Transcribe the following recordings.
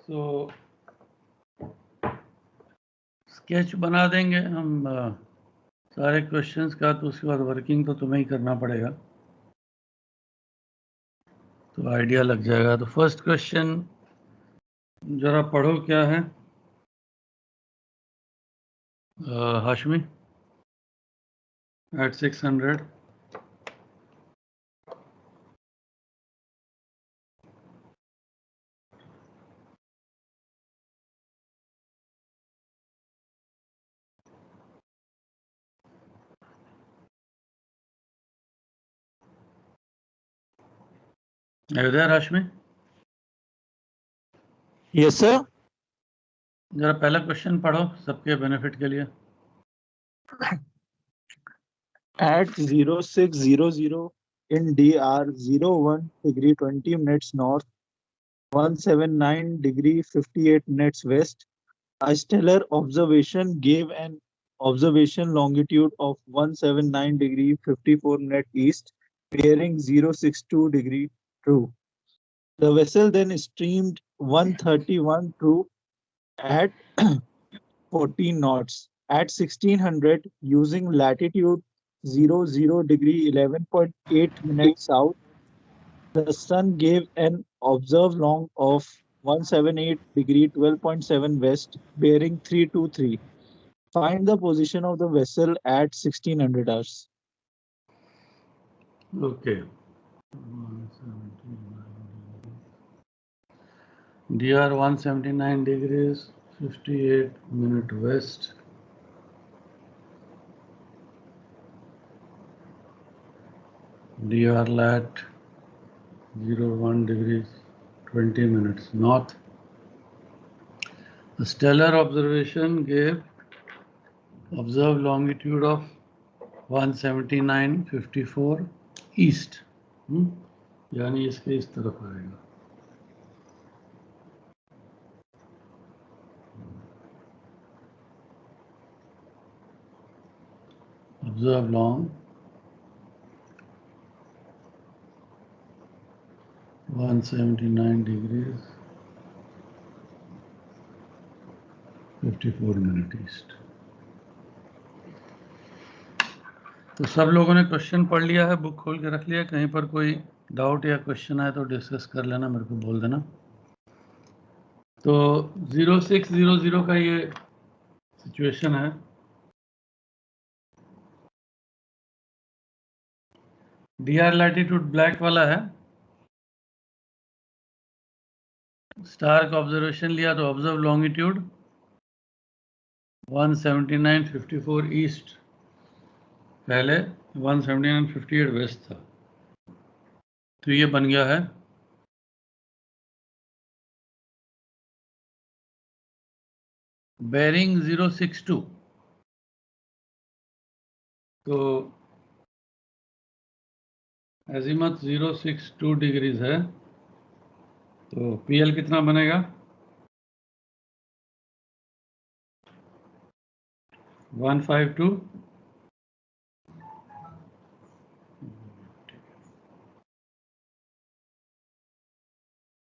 तो स्केच बना देंगे हम सारे क्वेश्चंस का, तो उसके बाद वर्किंग तो तुम्हें ही करना पड़ेगा, तो आइडिया लग जाएगा। तो फर्स्ट क्वेश्चन जरा पढ़ो क्या है Hashmi. At 600 there Hashmi? Yes sir. जरा पहला क्वेश्चन पढ़ो सबके बेनिफिट के लिए। At 0600 in DR 01 degree 20 minutes north, 179 degree 58 minutes west, a stellar observation gave an observation longitude of 179 degree 54 minute east, bearing 062 degree true. The vessel then streamed 131 true at 14 knots at 1600 using latitude 00 degree 11.8 minutes south. The sun gave an observed long of 178 degree 12.7 west, bearing 323. Find the position of the vessel at 1600 hours. Okay. DR 179 degrees 58 minute west. DR lat 01 degrees 20 minutes north. The stellar observation gave observed longitude of 179.54 east. यानी इसके इस तरफ आएगा। Observe long 179 degrees 54 minute east। तो सब लोगों ने question पढ़ लिया है, बुक खोल के रख लिया। कहीं पर कोई डाउट या क्वेश्चन आए तो डिस्कस कर लेना, मेरे को बोल देना। तो 0600 का ये सिचुएशन है। डीआर लैटिट्यूड ब्लैक वाला है। स्टार का ऑब्जर्वेशन लिया तो ऑब्जर्व लॉन्गिट्यूड 179.54 ईस्ट, पहले 179.58 वेस्ट था, तो ये बन गया है बेरिंग 062। तो एजीमथ 062 डिग्रीज है, तो पीएल कितना बनेगा? 152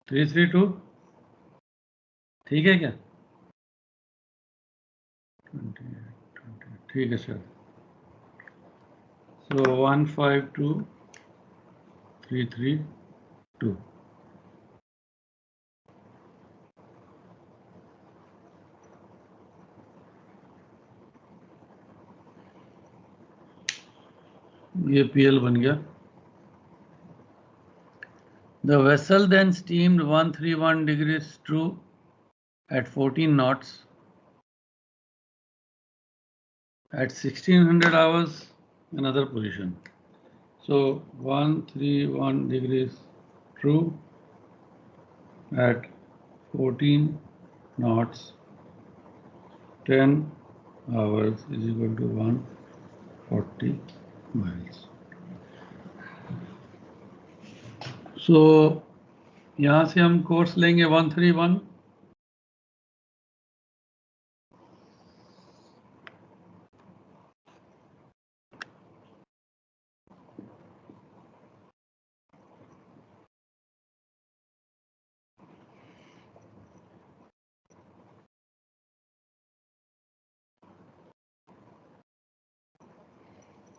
332। ठीक है क्या? 28, ठीक है सर। सो 152 332। ये पीएल बन गया। The vessel then steamed 131 degrees true at 14 knots at 1600 hours, another position. So 131 degrees true at 14 knots 10 hours is equal to 140 miles. So यहाँ से हम कोर्स लेंगे 131।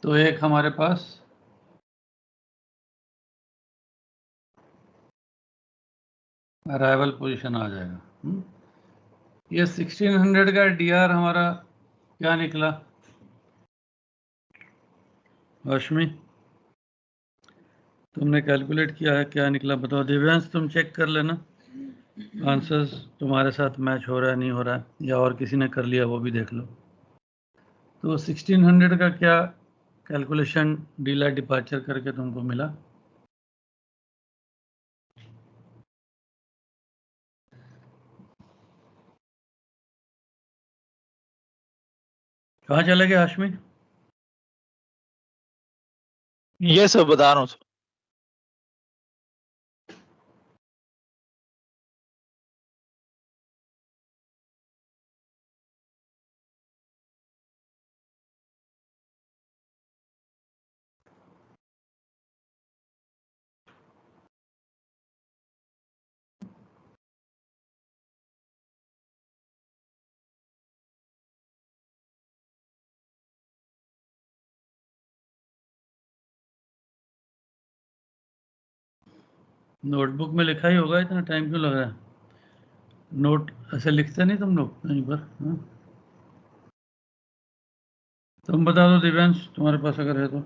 तो एक हमारे पास अराइवल पोजीशन आ जाएगा। ये 1600 का डीआर हमारा क्या निकला रश्मि? तुमने कैलकुलेट किया है, क्या निकला बताओ। दिव्यांश तुम चेक कर लेना आंसर्स तुम्हारे साथ मैच हो रहा है नहीं हो रहा है, या और किसी ने कर लिया वो भी देख लो। तो 1600 का क्या कैलकुलेशन डीलर डिपार्चर करके तुमको मिला? कहाँ चले गए हाशमी? ये सब बता रहा हूँ सर। नोटबुक में लिखा ही होगा, इतना टाइम क्यों लग रहा है? नोट ऐसे लिखते नहीं तुम लोग कहीं पर? हाँ? तुम बता दो दिव्यांश, तुम्हारे पास अगर है तो।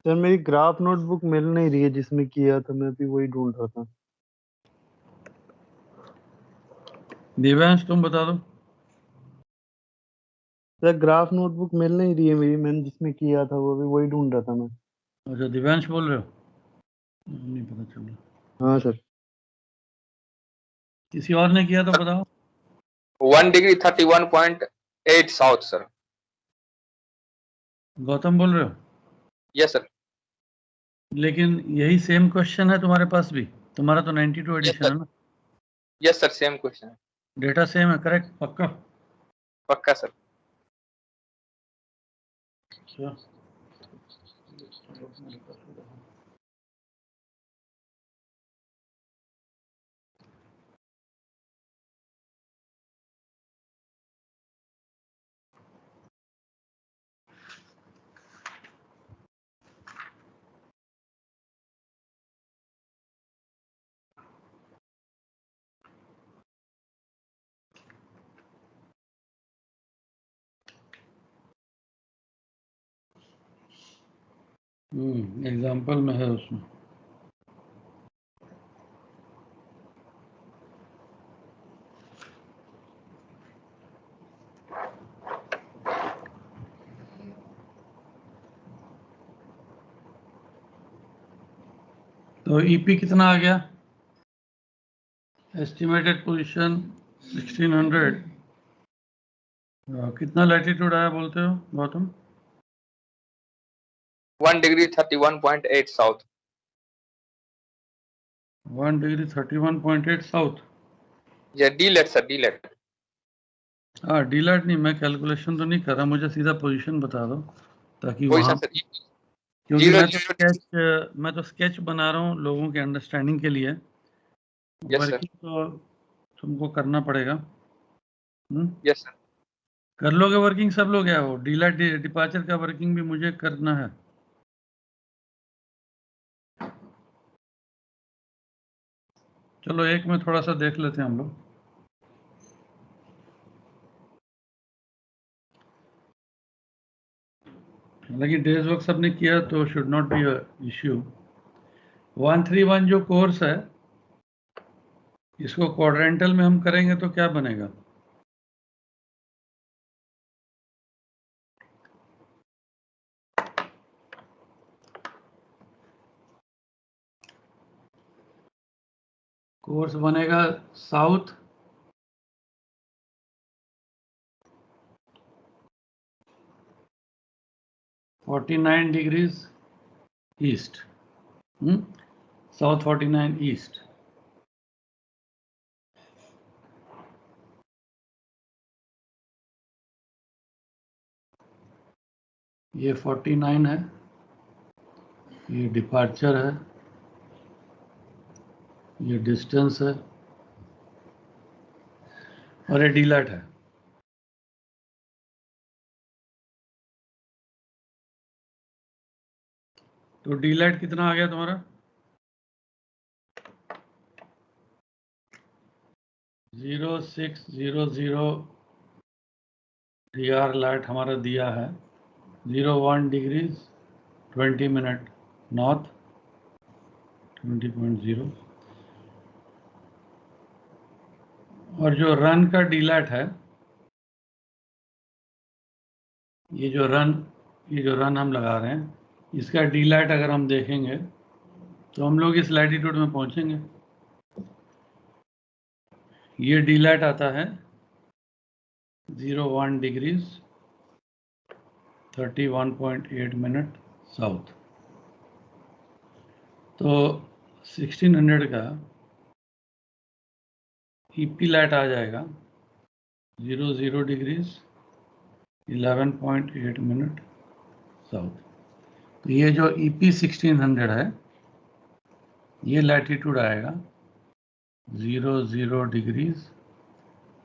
सर मेरी ग्राफ नोटबुक मिल नहीं रही है जिसमें किया था, मैं भी वही ढूंढ रहा था। दिव्यांश तुम बता दो। सर ग्राफ नोटबुक मिल नहीं रही है मेरी, मैंने जिसमें किया था वो भी वही ढूंढ रहा था मैं। अच्छा दिव्यांश बोल रहे हो? नहीं पता चला। हाँ सर। किसी और ने किया तो बताओ। 1 डिग्री 31.8 साउथ सर। गौतम बोल रहे हो? Yes sir. लेकिन यही सेम क्वेश्चन है तुम्हारे पास भी? तुम्हारा तो 92 एडिशन है ना? यस सर, सेम क्वेश्चन है। डेटा सेम है, करेक्ट? पक्का? पक्का सर। अच्छा। एग्जाम्पल में है उसमें। तो ईपी कितना आ गया? Estimated position 1600। कितना लैटिट्यूड आया बोलते हो Gautam? 1 degree 31.8 south. 1 degree 31.8 south. ये डीलेट सर, डीलेट। हाँ डीलैट नहीं, मैं कैलकुलेशन तो नहीं कर रहा, मुझे सीधा पोजीशन बता दो ताकि पोजीशन वहाँ, सर क्योंकि 0 मैं तो स्केच बना रहा हूँ लोगों के अंडरस्टैंडिंग के लिए। Yes sir. वर्किंग तो तुमको करना पड़ेगा। Yes sir. कर लोगे वर्किंग सब लोग? है वो डीलैट डिपार्चर का वर्किंग भी मुझे करना है। चलो एक में थोड़ा सा देख लेते हैं हम लोग। हालांकि डेज वर्क सबने किया तो should not be a issue. 131 जो कोर्स है इसको क्वाड्रेंटल में हम करेंगे तो क्या बनेगा? कोर्स बनेगा south 49 degrees east. South 49 east. ये 49 है, ये डिपार्चर है, ये डिस्टेंस है, और ये डीलैट है। तो डीलैट कितना आ गया तुम्हारा? 0600 DR लाइट हमारा दिया है 01 डिग्रीज 20 मिनट नॉर्थ 20.0, और जो रन का डीलैट है, ये जो रन हम लगा रहे हैं, इसका डीलैट अगर हम देखेंगे तो हम लोग इस लैटिट्यूड में पहुंचेंगे। ये डीलैट आता है 01 डिग्रीज 31.8 मिनट साउथ। तो 1600 का ईपी लाइट आ जाएगा 00 डिग्रीज 11.8 मिनट साउथ। तो ये जो ईपी 1600 है, ये लैटिट्यूड आएगा 00 डिग्रीज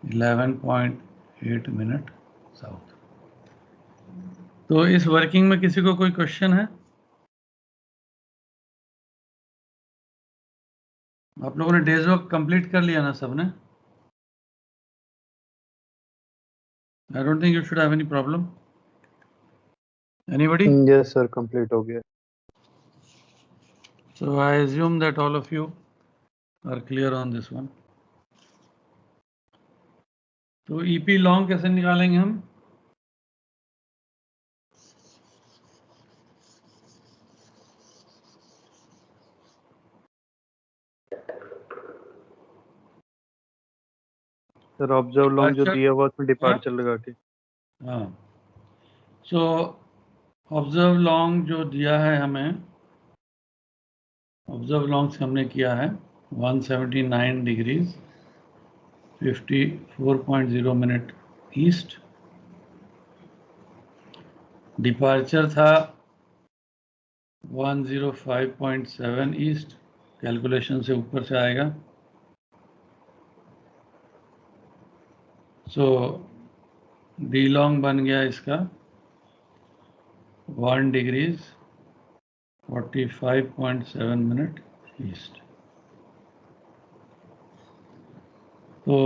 11.8 मिनट साउथ। तो इस वर्किंग में किसी को कोई क्वेश्चन है? आप लोगों ने डेज वर्क कंप्लीट कर लिया ना सबने? I don't think you should have any problem. Anybody? Yes sir, complete हो गया। So I assume that all of you are clear on this one. तो EP लॉन्ग कैसे निकालेंगे हम? सर ऑब्जर्व लॉन्ग जो Departure- दिया हुआ उसमें डिपार्चर लगा के। हाँ, सो ऑब्जर्व लॉन्ग जो दिया है हमें, ऑब्जर्व लॉन्ग से हमने किया है 179 डिग्रीज 54.0 मिनट ईस्ट। डिपार्चर था 105.7 ईस्ट, कैलकुलेशन से ऊपर से आएगा। सो डी लॉन्ग बन गया इसका 1 डिग्रीज 45.7 मिनट ईस्ट। तो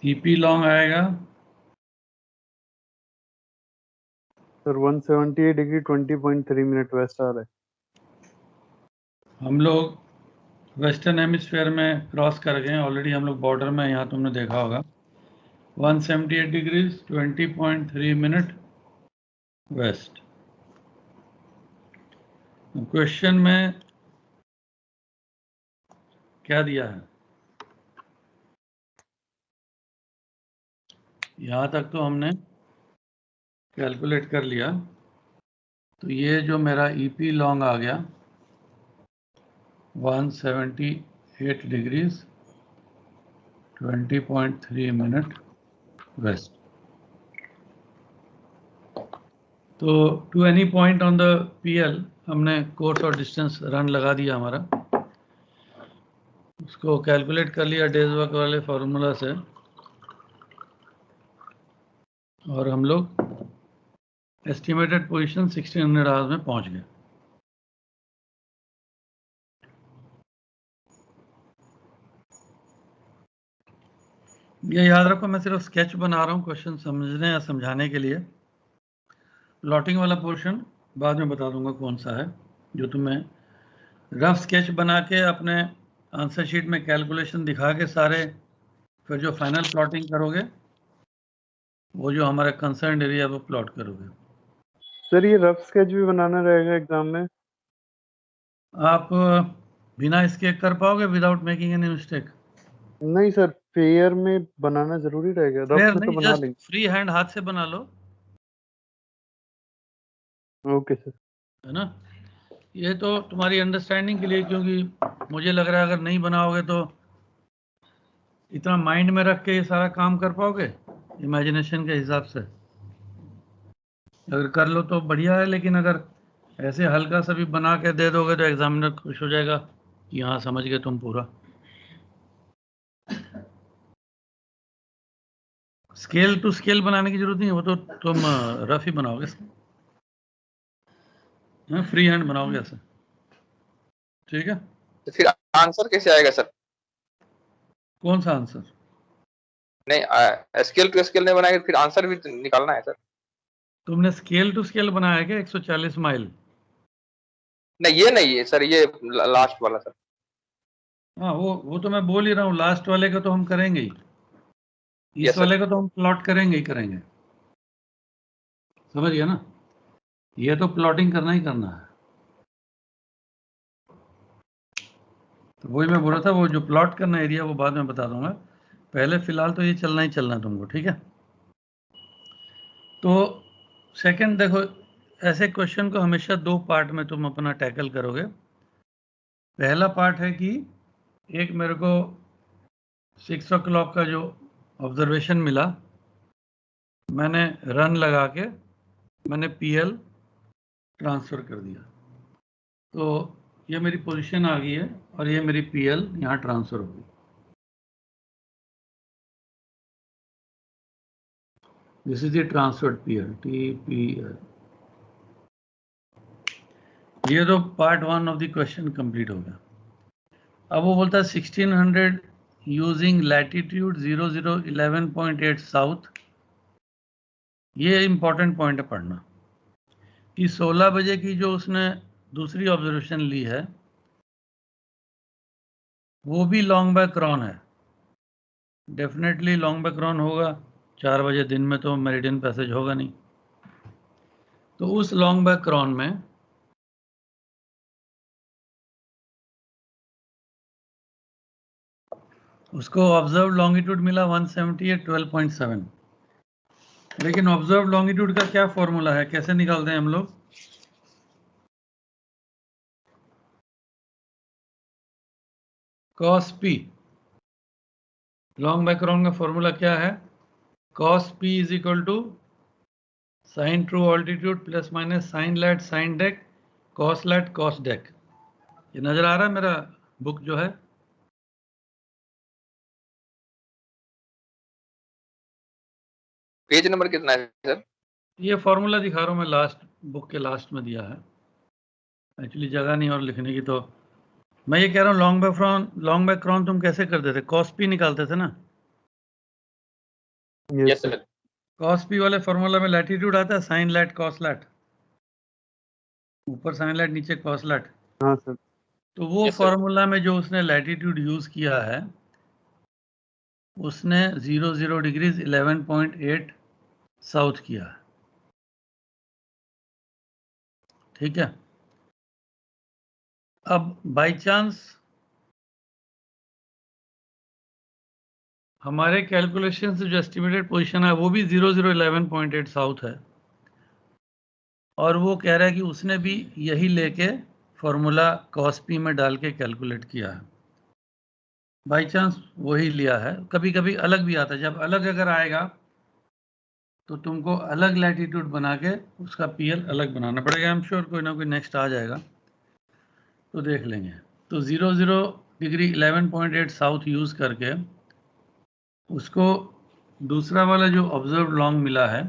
ईपी लॉन्ग आएगा सर 178 डिग्री 20.3 मिनट वेस्ट आ रहा है। हम लोग वेस्टर्न हेमिस्फीयर में क्रॉस कर गए, ऑलरेडी हम लोग बॉर्डर में, यहाँ तुमने देखा होगा 178 डिग्रीज 20.3 मिनट वेस्ट। क्वेश्चन में क्या दिया है? यहाँ तक तो हमने कैलकुलेट कर लिया। तो ये जो मेरा ईपी लॉन्ग आ गया 178 डिग्रीज 20.3 मिनट वेस्ट। तो to any point on the PL हमने कोर्स और डिस्टेंस रन लगा दिया हमारा, उसको कैलकुलेट कर लिया डेज वर्क वाले फॉर्मूला से, और हम लोग एस्टिमेटेड पोजीशन 1600 आवर्स में पहुंच गए। ये याद रखो, मैं सिर्फ स्केच बना रहा हूँ क्वेश्चन समझने या समझाने के लिए। प्लॉटिंग वाला पोर्शन बाद में बता दूंगा कौन सा है। जो तुम्हें रफ स्केच बना के अपने आंसर शीट में कैलकुलेशन दिखा के सारे, फिर जो फाइनल प्लॉटिंग करोगे वो जो हमारा कंसर्न एरिया वो प्लॉट करोगे। सर ये रफ स्केच भी बनाना रहेगा एग्जाम में? आप बिना इसके कर पाओगे विदाउट मेकिंग एनी मिस्टेक? नहीं सर, फेयर में बनाना जरूरी रहेगा, रफ में तो नहीं, बना जस्ट लेंगे। फ्री हैंड हाथ से बना लो, ओके सर। है ना। ये तो तुम्हारी अंडरस्टैंडिंग के लिए, क्योंकि मुझे लग रहा है अगर नहीं बनाओगे तो इतना माइंड में रख के ये सारा काम कर पाओगे इमेजिनेशन के हिसाब से? अगर कर लो तो बढ़िया है, लेकिन अगर ऐसे हल्का सा भी बना के दे दोगे तो एग्जामिनर खुश हो जाएगा कि हाँ समझ गए तुम पूरा। स्केल टू स्केल बनाने की जरूरत नहीं है, वो तो तुम रफ ही बनाओगे, फ्री हैंड बनाओगे ऐसे, ठीक है। तो फिर आंसर कैसे आएगा सर? कौन सा आंसर? नहीं, स्केल टू स्केल नहीं बनाएगा, फिर आंसर भी निकालना है सर। तुमने स्केल टू स्केल बनाया क्या 140 माइल? नहीं, ये नहीं है सर, ये लास्ट वाला सर। हाँ, वो तो मैं बोल ही रहा हूँ, लास्ट वाले का तो हम करेंगे ही, इस Yes, sir. वाले का तो हम प्लॉट करेंगे ही करेंगे, समझ गया ना? ये तो प्लॉटिंग करना ही करना है। तो वही मैं बोल रहा था, वो जो प्लॉट करना एरिया वो बाद में बता दूंगा, पहले फिलहाल तो ये चलना ही चलना है तुमको, ठीक है। तो सेकंड देखो, ऐसे क्वेश्चन को हमेशा दो पार्ट में तुम अपना टैकल करोगे। पहला पार्ट है कि एक मेरे को 6 o'clock का जो ऑब्जर्वेशन मिला, मैंने रन लगा के मैंने पीएल ट्रांसफर कर दिया, तो ये मेरी पोजीशन आ गई है और ये मेरी पीएल यहाँ ट्रांसफर हो गई। This is the transferred PL, TPL. ये तो part 1 of the question complete हो गया। अब वो बोलता है 1600 यूजिंग लैटिट्यूड 0011.8 साउथ। ये इंपॉर्टेंट पॉइंट है पढ़ना, कि 16 बजे की जो उसने दूसरी ऑब्जर्वेशन ली है वो भी लॉन्ग बाय क्रॉन है, डेफिनेटली लॉन्ग बाय क्रॉन होगा। 4 बजे दिन में तो मेरिडियन पैसेज होगा नहीं, तो उस लॉन्ग बाय क्रॉन में उसको ऑब्जर्व लॉन्गिट्यूड मिला 178 12.7। लेकिन ऑब्जर्व लॉन्गिट्यूड का क्या फॉर्मूला है, कैसे निकालते हैं हम लोग? Cos P, long by chron का फॉर्मूला क्या है? Cos P is equal to sine true altitude plus minus sine lat sine dec cos lat cos dec. ये नजर आ रहा है मेरा बुक जो है? पेज नंबर कितना है सर? ये फॉर्मूला दिखा रहा हूँ मैं, लास्ट बुक के लास्ट में दिया है, एक्चुअली जगह नहीं और लिखने की। तो मैं ये कह रहा हूँ लॉन्ग बाय क्रॉन तुम कैसे करते थे? कॉस पी निकालते थे ना? Yes sir. कॉस पी वाले फॉर्मूला में लैटिट्यूड आता है साइन लैट कॉस लैट, ऊपर साइन लैट नीचे कॉस लैट। हाँ सर। तो वो Yes, sir. फॉर्मूला में जो उसने लैटिट्यूड यूज किया है उसने 00 डिग्रीज 11.8 साउथ किया है, ठीक है। अब बाय चांस हमारे कैलकुलेशन से जो एस्टिमेटेड पोजीशन है वो भी 0011.8 साउथ है, और वो कह रहा है कि उसने भी यही लेके फॉर्मूला कॉस पी में डाल के कैलकुलेट किया है। बाई चांस वही लिया है, कभी कभी अलग भी आता है। जब अलग अगर आएगा तो तुमको अलग लैटिट्यूड बना के उसका पीएल अलग बनाना पड़ेगा। आई एम श्योर कोई ना कोई नेक्स्ट आ जाएगा तो देख लेंगे। तो 00 डिग्री 11.8 साउथ यूज करके उसको दूसरा वाला जो ऑब्जर्व लॉन्ग मिला है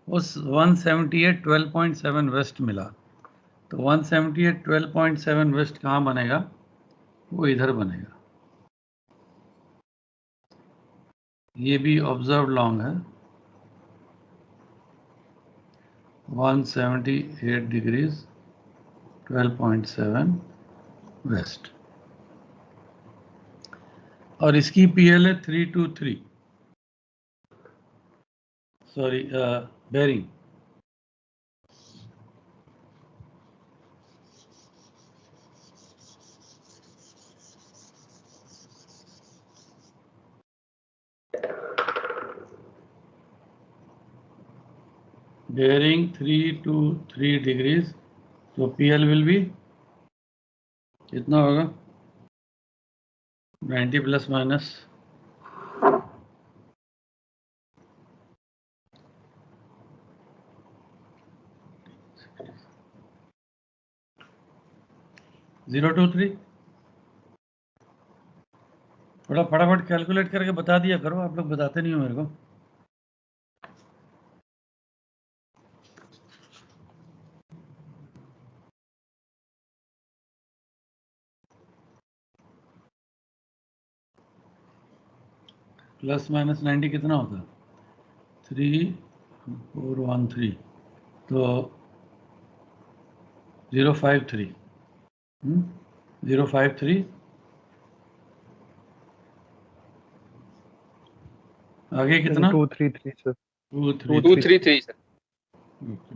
वो 178 12.7 वेस्ट मिला। तो 178 12.7 वेस्ट कहाँ बनेगा? वो इधर बनेगा। ये भी ऑब्जर्व लॉन्ग है 178 डिग्रीज 12.7 वेस्ट, और इसकी पीएल है 323, सॉरी बेरिंग। बेरिंग 323 डिग्रीज, तो पीएल विल बी कितना होगा? 90 प्लस माइनस 023। थोड़ा फटाफट कैलकुलेट करके बता दिया करो, आप लोग बताते नहीं हो मेरे को। प्लस माइनस 90 कितना होता है? 3413, तो 053, 053 आगे कितना? 233 सर। 233, 233 सर। ओके।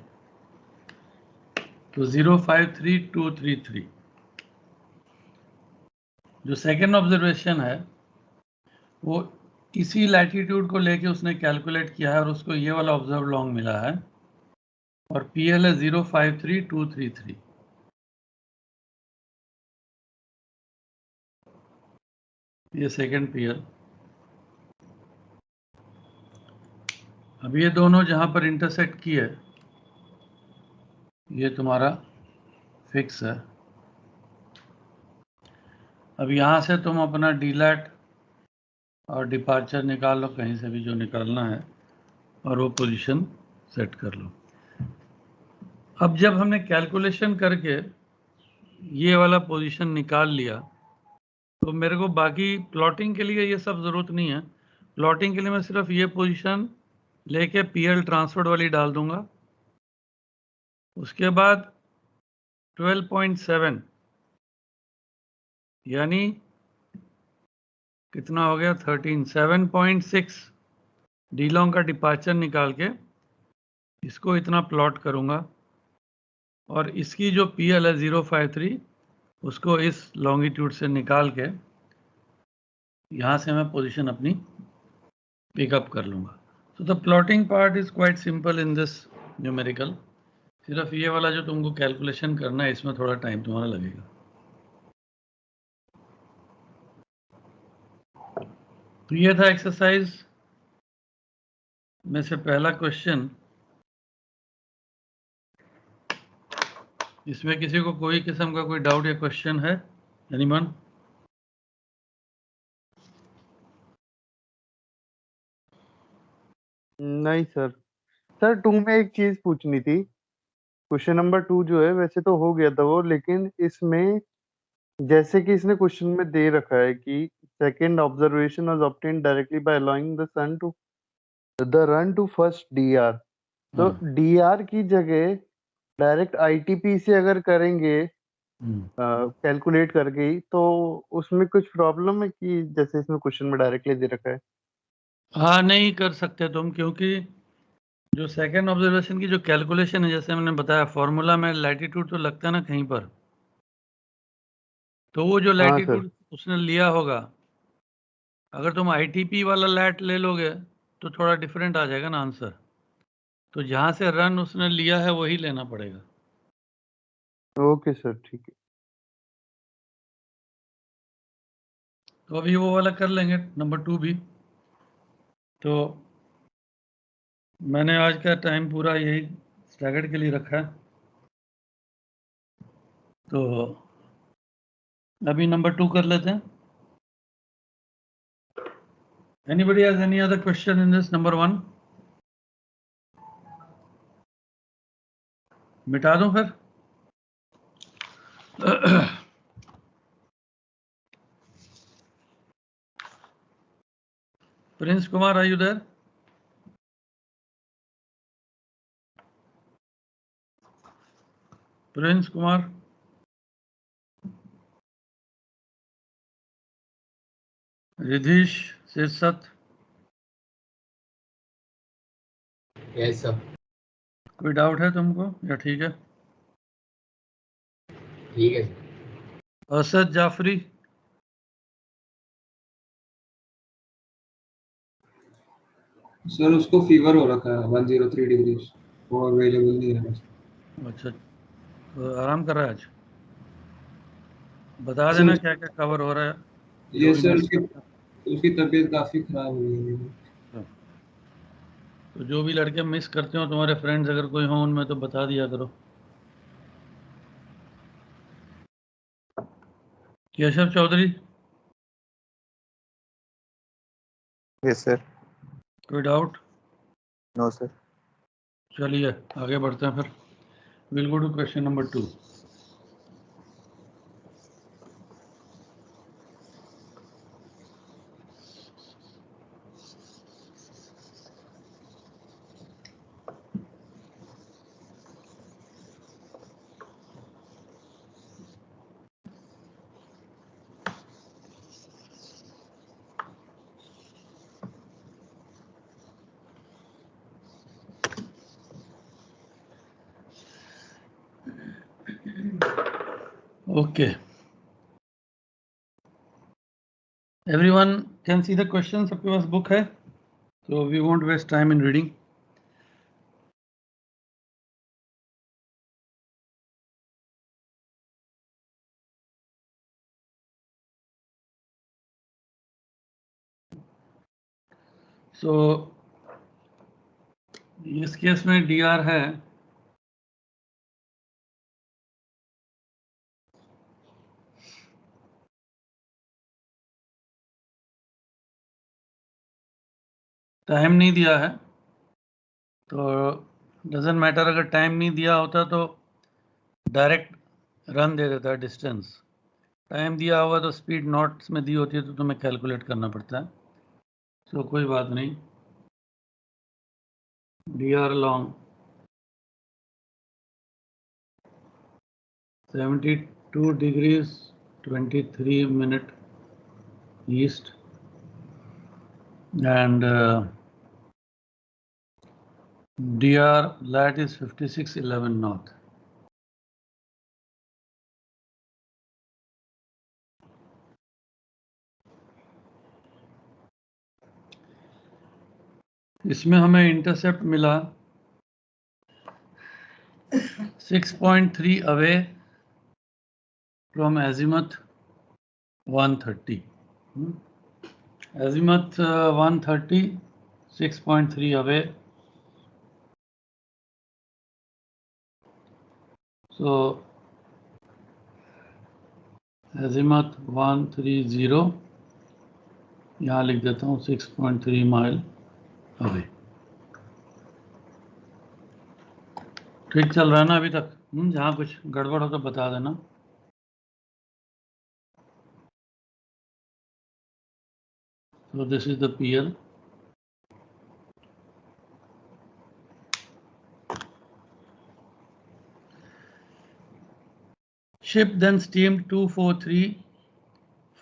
तो 053233 जो सेकेंड ऑब्जर्वेशन है वो इसी लैटिट्यूड को लेके उसने कैलकुलेट किया है और उसको ये वाला ऑब्जर्व लॉन्ग मिला है और पीएल है 053233। ये सेकेंड पीएल। अब ये दोनों जहां पर इंटरसेक्ट किए ये तुम्हारा फिक्स है। अब यहां से तुम अपना डीलैट और डिपार्चर निकाल लो कहीं से भी जो निकालना है और वो पोजीशन सेट कर लो। अब जब हमने कैलकुलेशन करके ये वाला पोजीशन निकाल लिया तो मेरे को बाकी प्लॉटिंग के लिए ये सब ज़रूरत नहीं है। प्लॉटिंग के लिए मैं सिर्फ ये पोजीशन लेके पीएल ट्रांसफर्ड वाली डाल दूंगा। उसके बाद 12.7 यानी कितना हो गया 13, 7.6 डी लॉन्ग का डिपार्चर निकाल के इसको इतना प्लॉट करूंगा और इसकी जो पीएल है 053 उसको इस लॉन्गिट्यूड से निकाल के यहाँ से मैं पोजीशन अपनी पिकअप कर लूँगा। So the plotting part is quite simple in this numerical. सिर्फ ये वाला जो तुमको कैलकुलेशन करना है इसमें थोड़ा टाइम तुम्हारा लगेगा। तो ये था एक्सरसाइज में से पहला क्वेश्चन। इसमें किसी को कोई किस्म का कोई डाउट या क्वेश्चन है? एनीवन? नहीं सर। सर 2 में एक चीज पूछनी थी। क्वेश्चन नंबर 2 जो है वैसे तो हो गया था वो, लेकिन इसमें जैसे कि इसने क्वेश्चन में दे रखा है कि second observation was obtained directly by allowing the sun to the run to first DR. तो डीआर की जगह डायरेक्ट आईटीपी से अगर करेंगे कैलकुलेट करके ही, तो उसमें कुछ प्रॉब्लम है कि जैसे इसमें क्वेश्चन में डायरेक्टली दे रखा है? हाँ, नहीं कर सकते तुम, क्योंकि जो सेकेंड ऑब्जर्वेशन की जो कैलकुलेशन है जैसे मैंने बताया फॉर्मूला में लैटिट्यूड तो लगता है ना कहीं पर, तो वो जो हाँ सर। लैटिट्यूड उसने लिया होगा अगर तुम आईटीपी वाला लैट ले लोगे तो थोड़ा डिफरेंट आ जाएगा ना आंसर। तो जहां से रन उसने लिया है वही लेना पड़ेगा। ओके सर, ठीक है। तो अभी वो वाला कर लेंगे नंबर 2 भी। तो मैंने आज का टाइम पूरा यही स्टैगर्ड के लिए रखा है। तो अभी नंबर 2 कर लेते हैं। Anybody has any other question in this number 1? मिटा दूं फिर? Prince Kumar, are you there? Prince Kumar, Ridhish Sirsat, yes sir. कोई डाउट है तुमको या ठीक है? ठीक है असद जाफरी, सर उसको फीवर हो रखा है 103 डिग्री, वो अवेलेबल नहीं है। अच्छा तो आराम कर रहा है आज? बता सर देना क्या क्या कवर हो रहा है। ये जो भी सर मिस करता उसकी तबीयत काफी खराब हुई है। तो जो भी लड़के मिस करते हो तुम्हारे फ्रेंड्स अगर कोई हो उनमें तो बता दिया करो। Keshav Chaudhary, yes sir. कोई डाउट? No sir. चलिए आगे बढ़ते हैं फिर। Will go to question number 2। Okay. Everyone can see the questions. आपके पास book है? So we won't waste time in reading. So इस केस में DR है टाइम नहीं दिया है तो डजंट मैटर, अगर टाइम नहीं दिया होता तो डायरेक्ट रन दे देता है डिस्टेंस। टाइम दिया हुआ तो स्पीड नॉट्स में दी होती है तो तुम्हें कैलकुलेट करना पड़ता है। सो कोई बात नहीं। DR long 72 degrees 23 minute east and DR lat is 5611 north. इसमें हमें इंटरसेप्ट मिला 6.3 अवे फ्रॉम एजिमथ 130। एजिमथ 130 6.3 अवे। सो एजिमथ 130 यहाँ लिख देता हूँ 6.3 माइल अवे। ठीक चल रहा है ना अभी तक? जहाँ कुछ गड़बड़ हो तो बता देना। So this is the PL. Ship then steamed 243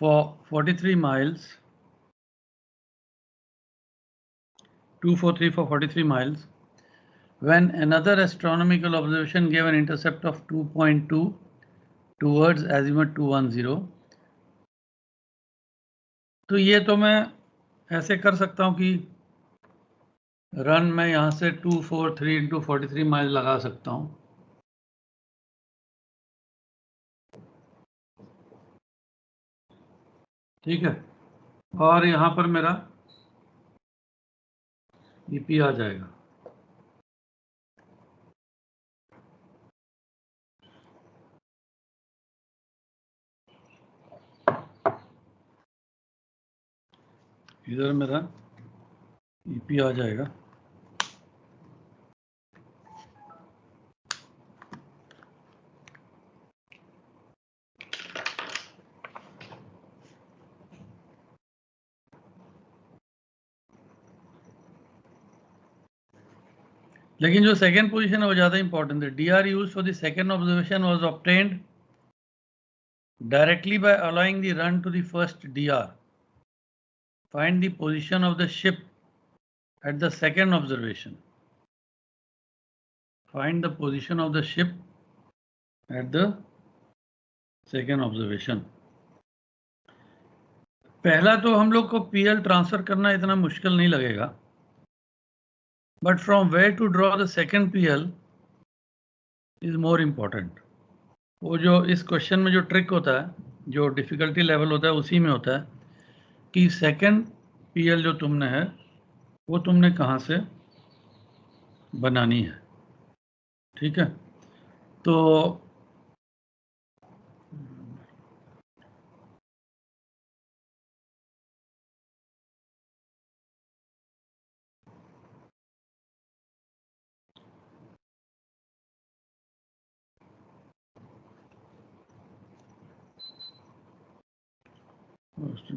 for 43 miles. 243 for 43 miles. When another astronomical observation gave an intercept of 2.2 towards azimuth 210. तो ये तो मैं ऐसे कर सकता हूँ कि रन मैं यहाँ से 243 इंटू 43 माइल लगा सकता हूँ। ठीक है, और यहाँ पर मेरा EP आ जाएगा। इधर मेरा EP आ जाएगा। लेकिन जो सेकेंड पोजीशन है वो ज़्यादा इंपॉर्टेंट है। DR used for the second observation was obtained directly by allowing the run to the first DR. Find the position of the ship at the second observation. Find the position of the ship at the second observation. पहला तो हम लोग को PL transfer करना इतना मुश्किल नहीं लगेगा, but from where to draw the second PL is more important. वो जो इस क्वेश्चन में जो ट्रिक होता है, जो डिफिकल्टी लेवल होता है, उसी में होता है कि सेकंड PL जो तुमने है वो तुमने कहाँ से बनानी है। ठीक है, तो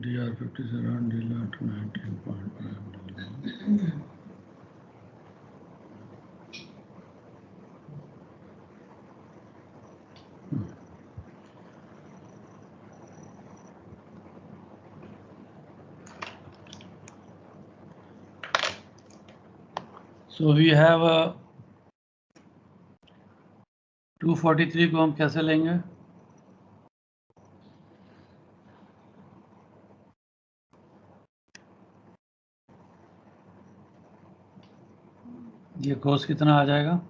DR 57 D-lat 19.5. So we have a 243 को हम कैसे लेंगे? ये कोस कितना आ जाएगा?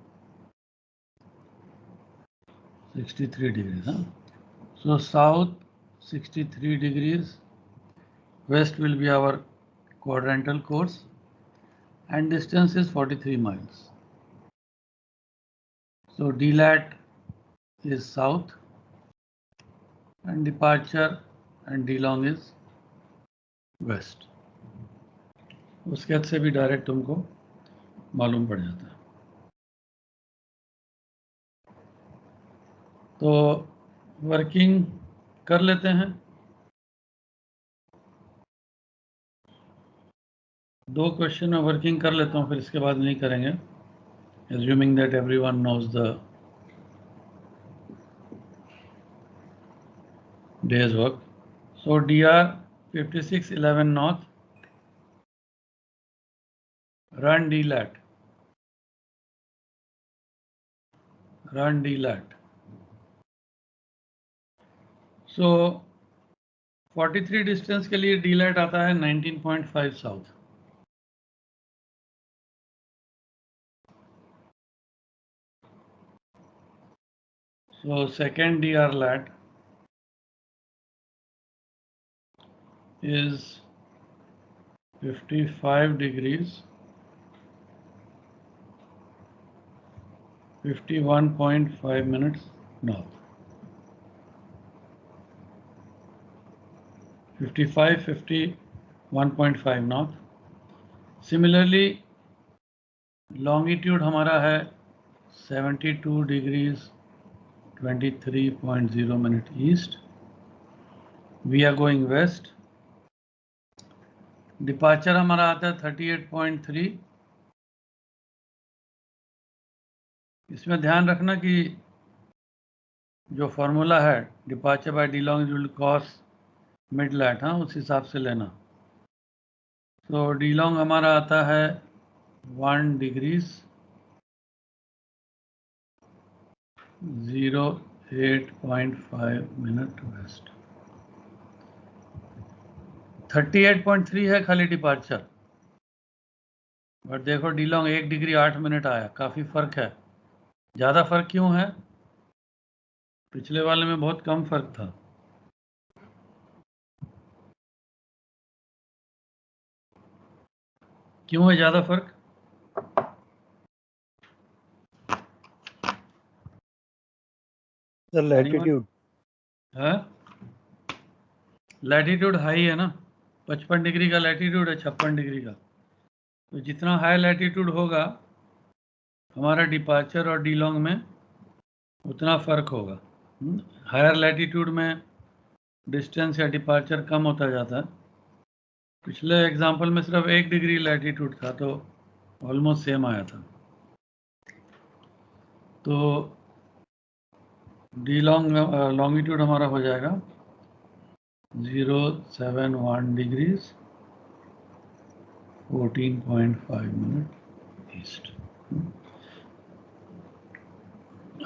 63 degrees. So south 63 degrees, west will be our quadrantal course, and distance is 43 miles. So DLAT is south and departure and D-long is west. उसके हद से भी डायरेक्ट तुमको मालूम पड़ जाता है. तो वर्किंग कर लेते हैं. 2 क्वेश्चन में वर्किंग कर लेता हूँ, फिर इसके बाद नहीं करेंगे. Assuming that everyone knows the day's work. So DR 5611 north, run DLAT. Run DLAT. So 43 distance के लिए DLAT आता है 19.5 south. So second DR lat is 55 degrees 51.5 minutes north. 51.5 north. Similarly longitude हमारा है 72 degrees 23.0 minute east. We are going west. Departure हमारा आता है 38.3. इसमें ध्यान रखना कि जो फॉर्मूला है departure by d long equal to cos mid lat, हाँ उस हिसाब से लेना. तो डी लॉन्ग हमारा आता है 1 डिग्रीज 08.5 मिनट वेस्ट. 38.3 है खाली डिपार्चर, बट देखो डी लॉन्ग 1 डिग्री 8 मिनट आया. काफ़ी फर्क है. ज़्यादा फर्क क्यों है? पिछले वाले में बहुत कम फर्क था. क्यों है ज़्यादा फर्क? लैटिट्यूड है, लैटिट्यूड हाई है ना. 55 डिग्री का लैटिट्यूड है, 56 डिग्री का. तो जितना हाई लैटिट्यूड होगा हमारा डिपार्चर और डी लॉन्ग में उतना फर्क होगा. हायर लैटिट्यूड में डिस्टेंस या डिपार्चर कम होता जाता है. पिछले एग्जांपल में सिर्फ 1 डिग्री लैटिट्यूड था तो ऑलमोस्ट सेम आया था. तो डी लॉन्गिट्यूड हमारा हो जाएगा 071 डिग्रीज 14.5 मिनट ईस्ट.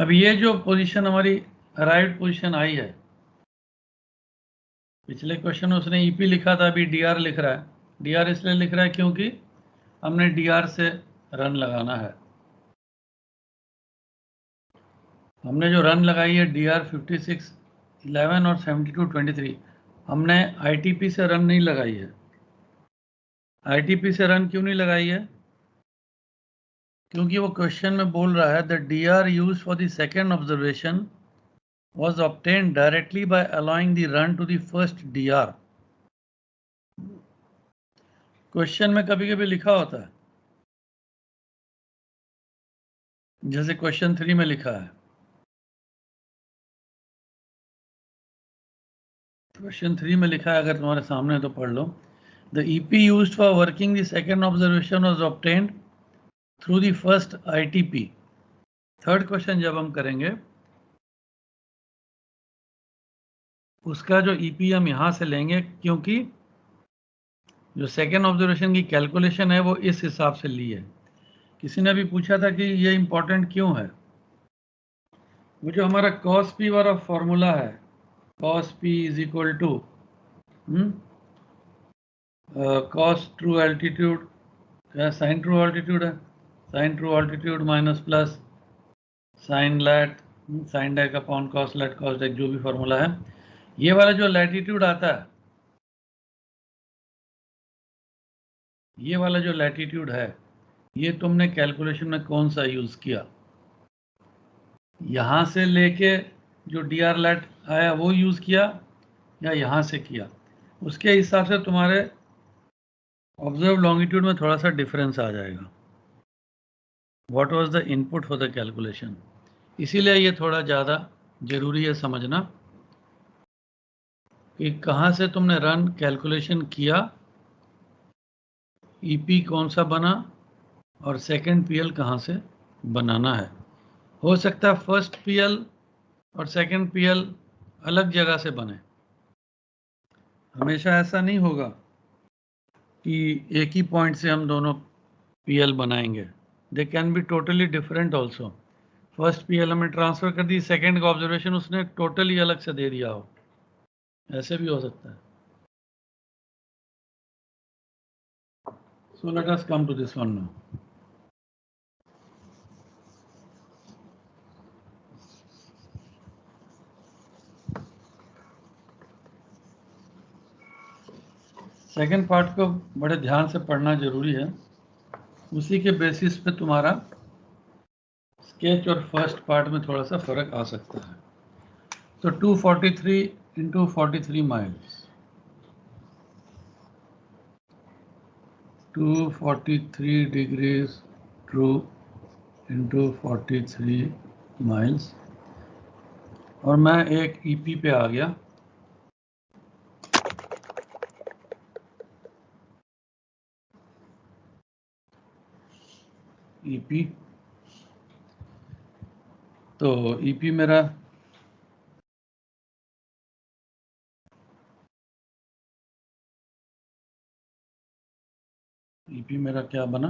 अब ये जो पोजीशन हमारी अराइव्ड पोजीशन आई है, पिछले क्वेश्चन में उसने ईपी लिखा था, अभी डीआर लिख रहा है. डीआर इसलिए लिख रहा है क्योंकि हमने डीआर से रन लगाना है. हमने जो रन लगाई है डीआर 5611 और 7223, हमने आईटीपी से रन नहीं लगाई है. आईटीपी से रन क्यों नहीं लगाई है? क्योंकि वो क्वेश्चन में बोल रहा है the DR used for the second observation was obtained directly by allowing the run to the first DR. Question में कभी कभी लिखा होता है, जैसे क्वेश्चन 3 में लिखा है. क्वेश्चन 3 में लिखा है, अगर तुम्हारे सामने है तो पढ़ लो. The EP used for working the second observation was obtained through the first ITP. Third question जब हम करेंगे उसका जो EP हम यहाँ से लेंगे, क्योंकि जो सेकेंड ऑब्जर्वेशन की कैलकुलेशन है वो इस हिसाब से ली है. किसी ने भी पूछा था कि ये इंपॉर्टेंट क्यों है. वो जो हमारा cos p वाला फॉर्मूला है, cos p is equal to cos true altitude, क्या साइन ट्रू एल्टीट्यूड है, sine true altitude minus plus sine lat, sine dec upon cos lat cos dec, जो भी फॉर्मूला है। ये वाला जो लैटिट्यूड आता है, ये वाला जो लैटिट्यूड है, ये तुमने कैलकुलेशन में कौन सा यूज किया? यहां से लेके जो डी आर लैट आया वो यूज किया या यहां से किया? उसके हिसाब से तुम्हारे ऑब्जर्व लॉन्गिट्यूड में थोड़ा सा डिफरेंस आ जाएगा। What was the input for the calculation? इसीलिए ये थोड़ा ज़्यादा जरूरी है समझना कि कहाँ से तुमने रन कैलकुलेशन किया, ईपी कौन सा बना और सेकंड पीएल कहाँ से बनाना है। हो सकता है फर्स्ट पीएल और सेकंड पीएल अलग जगह से बने, हमेशा ऐसा नहीं होगा कि एक ही पॉइंट से हम दोनों पीएल बनाएंगे। They can be totally different also. First PL हमें ट्रांसफर कर दी, सेकंड का ऑब्जर्वेशन उसने टोटली अलग से दे दिया हो, ऐसे भी हो सकता है। So let us come to this one now. Second part को बड़े ध्यान से पढ़ना जरूरी है, उसी के बेसिस पे तुम्हारा स्केच और फर्स्ट पार्ट में थोड़ा सा फर्क आ सकता है। तो 243 into 43 miles, 243 degrees true into 43 miles, और मैं एक ईपी पे आ गया। ईपी, तो ईपी मेरा क्या बना,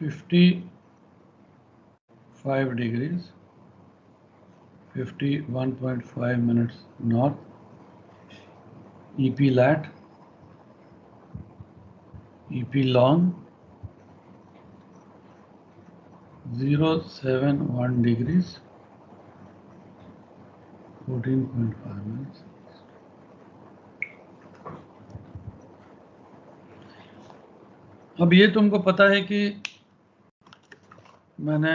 55 degrees 51.5 minutes north, EP lat, EP long 071 degrees 14.5 minutes। अब ये तुमको पता है कि मैंने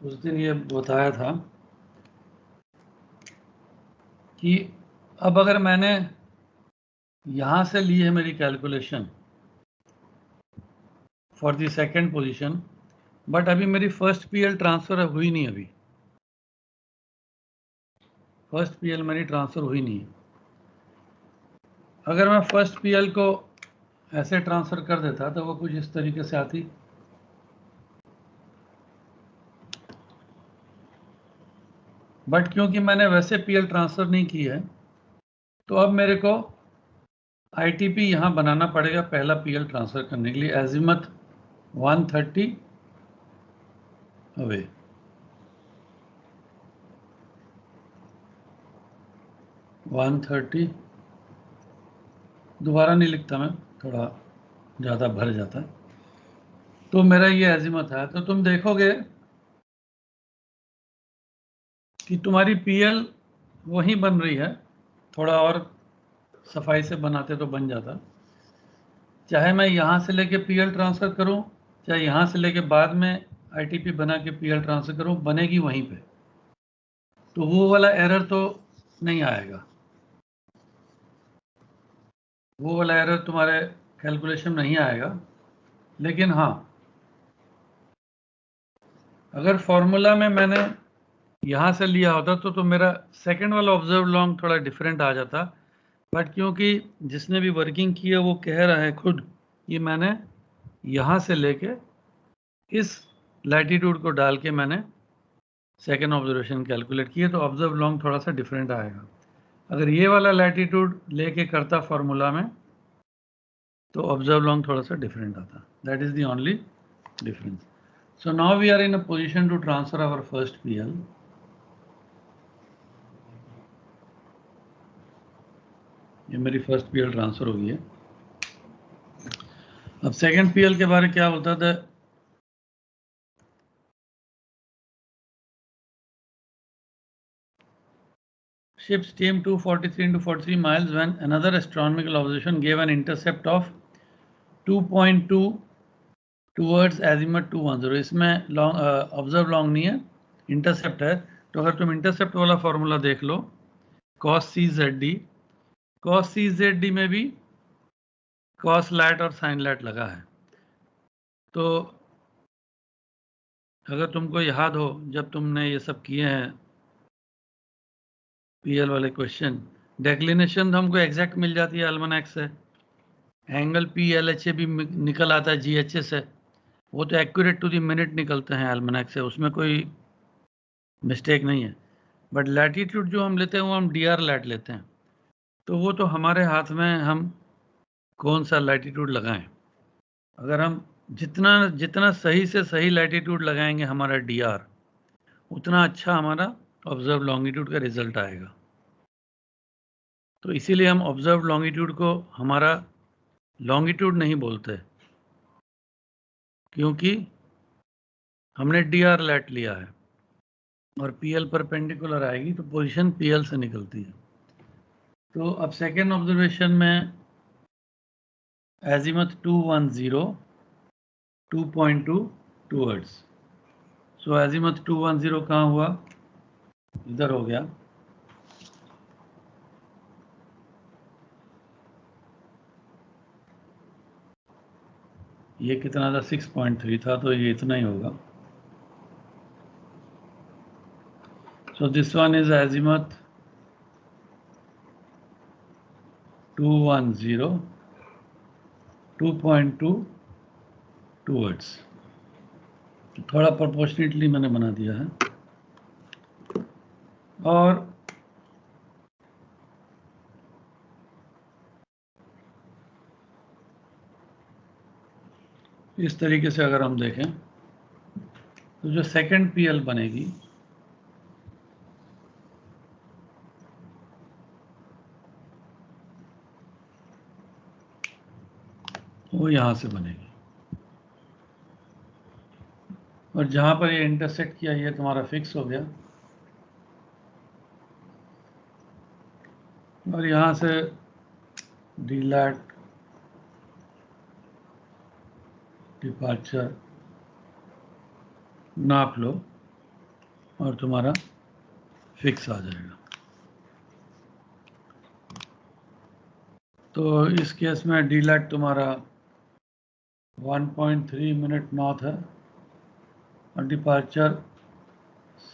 उस दिन ये बताया था कि अब अगर मैंने यहाँ से ली है मेरी calculation for the second position, but अभी मेरी फर्स्ट पीएल ट्रांसफर हुई नहीं, अभी फर्स्ट पीएल मेरी ट्रांसफर हुई नहीं है। अगर मैं फर्स्ट पीएल को ऐसे ट्रांसफर कर देता तो वो कुछ इस तरीके से आती, बट क्योंकि मैंने वैसे पीएल ट्रांसफर नहीं की है तो अब मेरे को आईटीपी यहां बनाना पड़ेगा पहला पीएल ट्रांसफर करने के लिए। एजिमथ 130 अवे, दोबारा नहीं लिखता मैं, थोड़ा ज़्यादा भर जाता है। तो मेरा ये एजिमथ है, तो तुम देखोगे कि तुम्हारी पीएल वही बन रही है, थोड़ा और सफाई से बनाते तो बन जाता। चाहे मैं यहाँ से लेके पीएल ट्रांसफ़र करूँ, चाहे यहाँ से लेके बाद में आईटीपी बना के पीएल ट्रांसफ़र करूँ, बनेगी वहीं पे। तो वो वाला एरर तो नहीं आएगा, वो वाला एरर तुम्हारे कैलकुलेशन में नहीं आएगा। लेकिन हाँ, अगर फॉर्मूला में मैंने यहाँ से लिया होता तो मेरा सेकंड वाला ऑब्जर्व लॉन्ग थोड़ा डिफरेंट आ जाता, बट क्योंकि जिसने भी वर्किंग की है वो कह रहा है खुद कि मैंने यहाँ से लेके इस लैटिट्यूड को डाल के मैंने सेकेंड ऑब्जर्वेशन कैलकुलेट किए, तो ऑब्जर्व लॉन्ग थोड़ा सा डिफरेंट आएगा। अगर ये वाला लैटिट्यूड लेके करता फॉर्मूला में तो ऑब्जर्व लॉन्ग थोड़ा सा डिफरेंट आता। That is the only difference. So now we are in a position to transfer our first PL. ये मेरी फर्स्ट PL ट्रांसफर हो गई है. अब सेकंड PL के बारे में क्या होता था? Ship steamed 243 into 43 miles when another astronomical observation gave an intercept of 2.2 towards azimuth 210. इसमें लॉन्ग ऑब्जर्व लॉन्ग नहीं है, इंटरसेप्ट है. तो अगर तुम इंटरसेप्ट वाला फॉर्मूला देख लो, cos CZD, cos CZD में भी cos lat और sin lat लगा है. तो अगर तुमको याद हो, जब तुमने ये सब किए हैं PL वाले क्वेश्चन, डेक्लिनेशन तो हमको एग्जैक्ट मिल जाती है अल्मनाक से, एंगल PLHA भी निकल आता है GHA से, वो तो एक्यूरेट टू द मिनट निकलते हैं अल्मनाक से, उसमें कोई मिस्टेक नहीं है. बट लैटीट्यूड जो हम लेते हैं वो हम DR लैट लेते हैं. तो वो तो हमारे हाथ में, हम कौन सा लैटीट्यूड लगाएं. अगर हम जितना सही से सही लैटीट्यूड लगाएंगे हमारा DR, उतना अच्छा हमारा ऑब्जर्व लॉन्गिट्यूड का रिजल्ट आएगा. तो इसीलिए हम ऑब्जर्व लॉन्गिट्यूड को हमारा लॉन्गिट्यूड नहीं बोलते, क्योंकि हमने DR लैट लिया है और PL परपेंडिकुलर आएगी तो पोजीशन PL से निकलती है. तो अब सेकेंड ऑब्जर्वेशन में एजीमथ 210 2.2 टूवर्ड्स. सो एजीमथ 210 कहाँ हुआ? इधर हो गया. ये कितना था? 6.3 था, तो ये इतना ही होगा. So this one is azimuth 210 2.2 towards. थोड़ा प्रोपोर्शनेटली मैंने बना दिया है. और इस तरीके से अगर हम देखें तो जो सेकंड PL बनेगी वो यहां से बनेगी, और जहां पर ये इंटरसेक्ट किया ये तुम्हारा फिक्स हो गया, और यहां से डीलैट डिपार्चर नाप लो और तुम्हारा फिक्स आ जाएगा. तो इस केस में डीलैट तुम्हारा 1.3 मिनट नॉर्थ है और डिपार्चर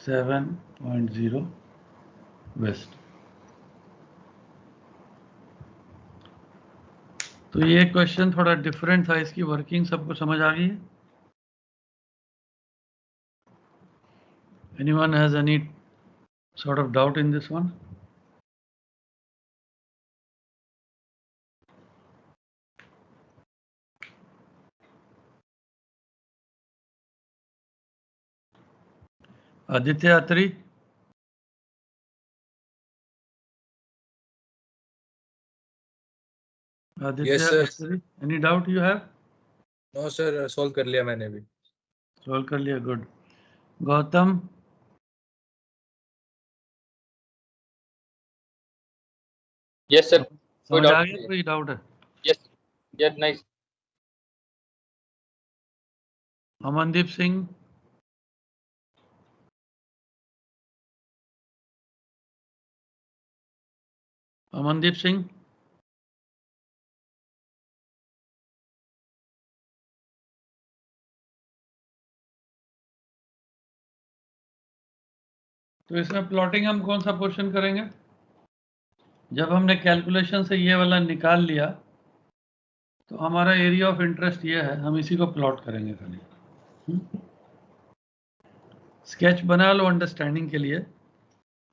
7.0 वेस्ट. तो ये क्वेश्चन थोड़ा डिफरेंट था, इसकी वर्किंग सबको समझ आ गई है? Anyone has any sort of doubt in this one? Aditya Atri? Aditya Yes, sir. Atri, any doubt you have? No sir, solve कर लिया मैंने भी. सॉल्व कर लिया, गुड. गौतम? Yes sir. कोई समझ आ डाउट गया? नहीं. कोई डाउट है? Yes yes nice. Amandeep Singh? Amandeep Singh? तो इसमें प्लॉटिंग हम कौन सा पोर्शन करेंगे? जब हमने कैलकुलेशन से ये वाला निकाल लिया तो हमारा एरिया ऑफ इंटरेस्ट ये है, हम इसी को प्लॉट करेंगे खाली. स्केच बना लो अंडरस्टैंडिंग के लिए,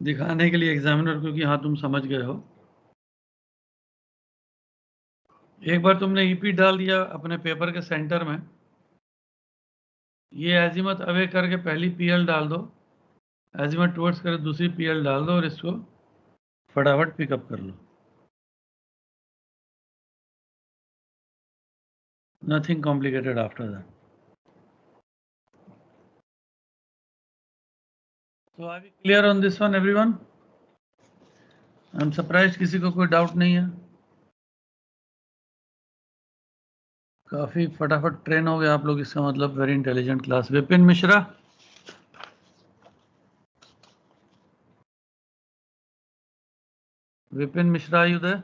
दिखाने के लिए एग्जामिनर को कि हाँ तुम समझ गए हो. एक बार तुमने EP डाल दिया अपने पेपर के सेंटर में ये एजिमथ अवे करके पहली पीएल डाल दो, एजिमथ टुवर्ड्स करके दूसरी पीएल डाल दो और इसको फटाफट पिकअप कर लो। Nothing complicated after that. So are we clear on this one, everyone? I'm surprised किसी को कोई डाउट नहीं है। काफी फटाफट ट्रेन हो गए आप लोग, इसका मतलब very intelligent class. Vipin Mishra, Vipin Mishra, are you there?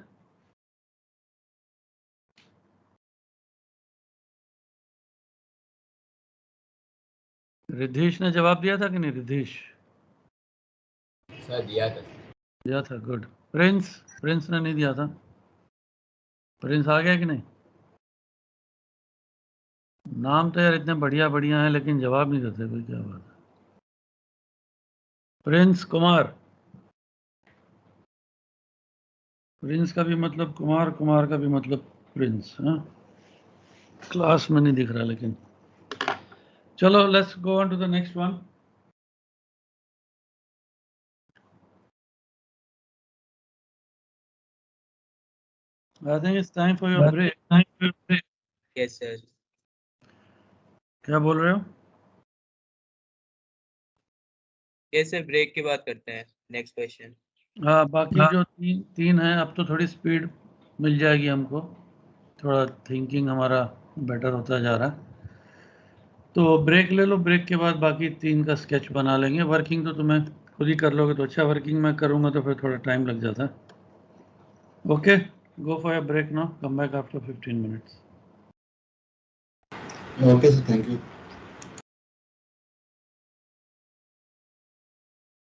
Riddhesh ने जवाब दिया था कि नहीं? रिद्धेश सर दिया था। दिया था, गुड। प्रिंस, प्रिंस ने नहीं दिया था। प्रिंस आ गया कि नहीं? नाम तो यार इतने बढ़िया बढ़िया हैं लेकिन जवाब नहीं देते कोई, क्या बात है। प्रिंस कुमार, प्रिंस का भी मतलब कुमार, कुमार का भी मतलब प्रिंस। हाँ, क्लास में नहीं दिख रहा लेकिन चलो, let's go on to the next one. I think it's time for your break. Yes sir. क्या बोल रहे हो? यस सर, ब्रेक के बाद करते हैं नेक्स्ट क्वेश्चन। हाँ, बाकी जो तीन है, अब तो थोड़ी स्पीड मिल जाएगी हमको, थोड़ा थिंकिंग हमारा बेटर होता जा रहा है। तो ब्रेक ले लो, ब्रेक के बाद बाकी तीन का स्केच बना लेंगे। वर्किंग तो तुम्हें खुद ही कर लोगे तो अच्छा, वर्किंग मैं करूँगा तो फिर थोड़ा टाइम लग जाता है। Okay, go for your break now, come back after 15 minutes. Okay, sir. Thank you.